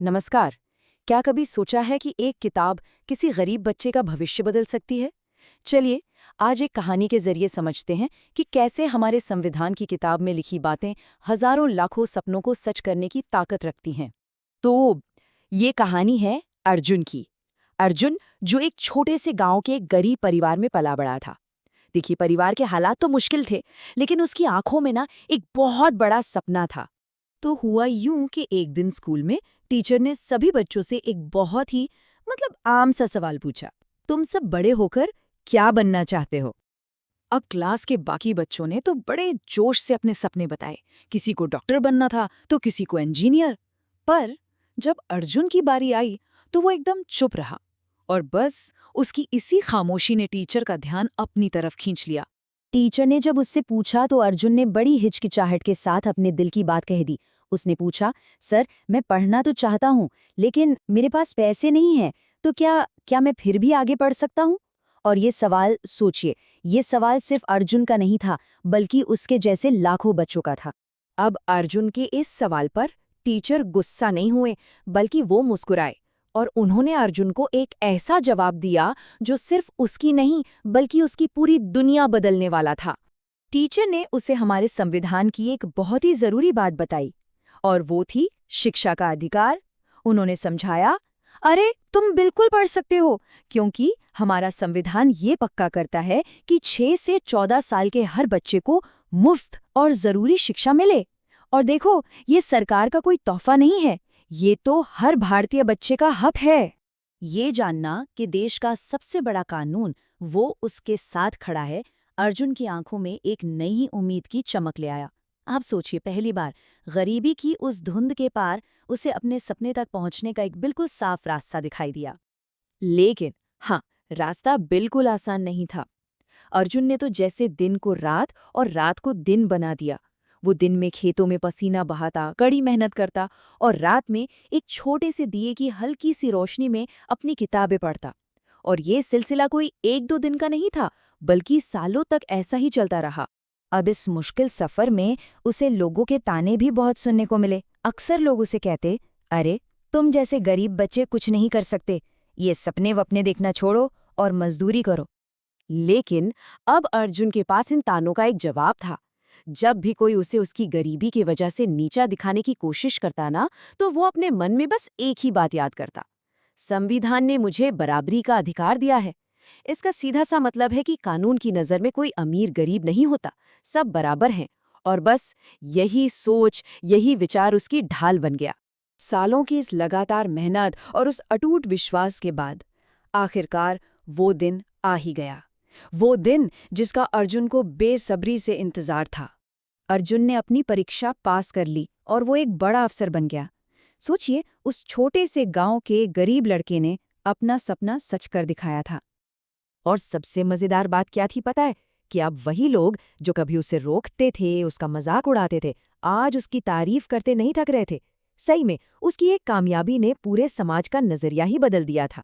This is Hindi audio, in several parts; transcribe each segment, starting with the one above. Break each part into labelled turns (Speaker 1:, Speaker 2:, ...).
Speaker 1: नमस्कार। क्या कभी सोचा है कि एक किताब किसी गरीब बच्चे का भविष्य बदल सकती है? चलिए, आज एक कहानी के जरिए समझते हैं कि कैसे हमारे संविधान की किताब में लिखी बातें हजारों लाखों सपनों को सच करने की ताकत रखती हैं। तो ये कहानी है अर्जुन की। अर्जुन, जो एक छोटे से गांव के एक गरीब परिवार में पला बड़ा था। देखिए, परिवार के हालात तो मुश्किल थे, लेकिन उसकी आंखों में ना एक बहुत बड़ा सपना था। तो हुआ यूं कि एक दिन स्कूल में टीचर ने सभी बच्चों से एक बहुत ही आम सा सवाल पूछा, तुम सब बड़े होकर क्या बनना चाहते हो? अब क्लास के बाकी बच्चों ने तो बड़े जोश से अपने सपने बताए। किसी को डॉक्टर बनना था तो किसी को इंजीनियर। पर जब अर्जुन की बारी आई तो वो एकदम चुप रहा, और बस उसकी इसी खामोशी ने टीचर का ध्यान अपनी तरफ खींच लिया। टीचर ने जब उससे पूछा तो अर्जुन ने बड़ी हिचकिचाहट के साथ अपने दिल की बात कह दी। उसने पूछा, सर, मैं पढ़ना तो चाहता हूँ, लेकिन मेरे पास पैसे नहीं हैं, तो क्या क्या मैं फिर भी आगे पढ़ सकता हूँ? और ये सवाल, सोचिए, ये सवाल सिर्फ अर्जुन का नहीं था, बल्कि उसके जैसे लाखों बच्चों का था। अब अर्जुन के इस सवाल पर टीचर गुस्सा नहीं हुए, बल्कि वो मुस्कुराए, और उन्होंने अर्जुन को एक ऐसा जवाब दिया जो सिर्फ उसकी नहीं, बल्कि उसकी पूरी दुनिया बदलने वाला था। टीचर ने उसे हमारे संविधान की एक बहुत ही जरूरी बात बताई, और वो थी शिक्षा का अधिकार। उन्होंने समझाया, अरे तुम बिल्कुल पढ़ सकते हो, क्योंकि हमारा संविधान ये पक्का करता है कि 6 से 14 साल के हर बच्चे को मुफ्त और जरूरी शिक्षा मिले। और देखो, ये सरकार का कोई तोहफा नहीं है, ये तो हर भारतीय बच्चे का हक है। ये जानना कि देश का सबसे बड़ा कानून वो उसके साथ खड़ा है, अर्जुन की आंखों में एक नई उम्मीद की चमक ले आया। आप सोचिए, पहली बार गरीबी की उस धुंध के पार उसे अपने सपने तक पहुंचने का एक बिल्कुल साफ रास्ता दिखाई दिया। लेकिन हाँ, रास्ता बिल्कुल आसान नहीं था। अर्जुन ने तो जैसे दिन को रात और रात को दिन बना दिया। वो दिन में खेतों में पसीना बहाता, कड़ी मेहनत करता, और रात में एक छोटे से दिए की हल्की सी रोशनी में अपनी किताबें पढ़ता। और ये सिलसिला कोई 1-2 दिन का नहीं था, बल्कि सालों तक ऐसा ही चलता रहा। अब इस मुश्किल सफर में उसे लोगों के ताने भी बहुत सुनने को मिले। अक्सर लोग उसे कहते, अरे तुम जैसे गरीब बच्चे कुछ नहीं कर सकते, ये सपने वपने देखना छोड़ो और मजदूरी करो। लेकिन अब अर्जुन के पास इन तानों का एक जवाब था। जब भी कोई उसे उसकी गरीबी की वजह से नीचा दिखाने की कोशिश करता ना, तो वो अपने मन में बस एक ही बात याद करता, संविधान ने मुझे बराबरी का अधिकार दिया है। इसका सीधा सा मतलब है कि कानून की नज़र में कोई अमीर गरीब नहीं होता, सब बराबर हैं। और बस यही सोच, यही विचार उसकी ढाल बन गया। सालों की इस लगातार मेहनत और उस अटूट विश्वास के बाद आखिरकार वो दिन आ ही गया। वो दिन जिसका अर्जुन को बेसब्री से इंतजार था। अर्जुन ने अपनी परीक्षा पास कर ली और वो एक बड़ा अफसर बन गया। सोचिए, उस छोटे से गांव के गरीब लड़के ने अपना सपना सच कर दिखाया था। और सबसे मजेदार बात क्या थी पता है? कि अब वही लोग जो कभी उसे रोकते थे, उसका मजाक उड़ाते थे, आज उसकी तारीफ करते नहीं थक रहे थे। सही में उसकी एक कामयाबी ने पूरे समाज का नजरिया ही बदल दिया था।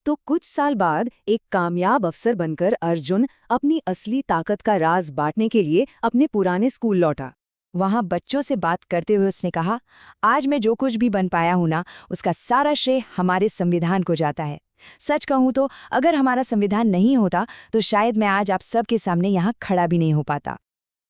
Speaker 1: तो कुछ साल बाद एक कामयाब अफसर बनकर अर्जुन अपनी असली ताकत का राज बांटने के लिए अपने पुराने स्कूल लौटा। वहां बच्चों से बात करते हुए उसने कहा, आज मैं जो कुछ भी बन पाया हूं ना, उसका सारा श्रेय हमारे संविधान को जाता है। सच कहूं तो अगर हमारा संविधान नहीं होता तो शायद मैं आज आप सबके सामने यहाँ खड़ा भी नहीं हो पाता।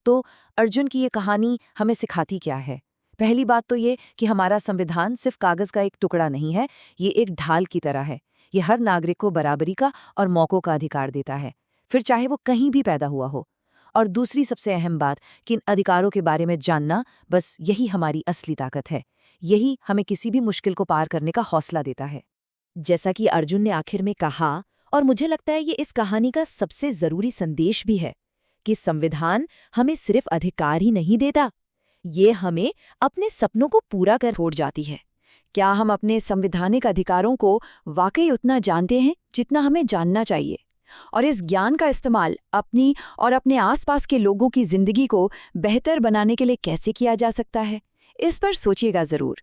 Speaker 1: तो अर्जुन की ये कहानी हमें सिखाती क्या है? पहली बात तो ये कि हमारा संविधान सिर्फ कागज का एक टुकड़ा नहीं है, ये एक ढाल की तरह है। ये हर नागरिक को बराबरी का और मौकों का अधिकार देता है, फिर चाहे वो कहीं भी पैदा हुआ हो। और दूसरी सबसे अहम बात कि इन अधिकारों के बारे में जानना, बस यही हमारी असली ताकत है। यही हमें किसी भी मुश्किल को पार करने का हौसला देता है। जैसा कि अर्जुन ने आखिर में कहा, और मुझे लगता है ये इस कहानी का सबसे जरूरी संदेश भी है, कि संविधान हमें सिर्फ अधिकार ही नहीं देता, ये हमें अपने सपनों को पूरा कर छोड़ जाती है। क्या हम अपने संवैधानिक अधिकारों को वाकई उतना जानते हैं जितना हमें जानना चाहिए? और इस ज्ञान का इस्तेमाल अपनी और अपने आसपास के लोगों की जिंदगी को बेहतर बनाने के लिए कैसे किया जा सकता है? इस पर सोचिएगा जरूर।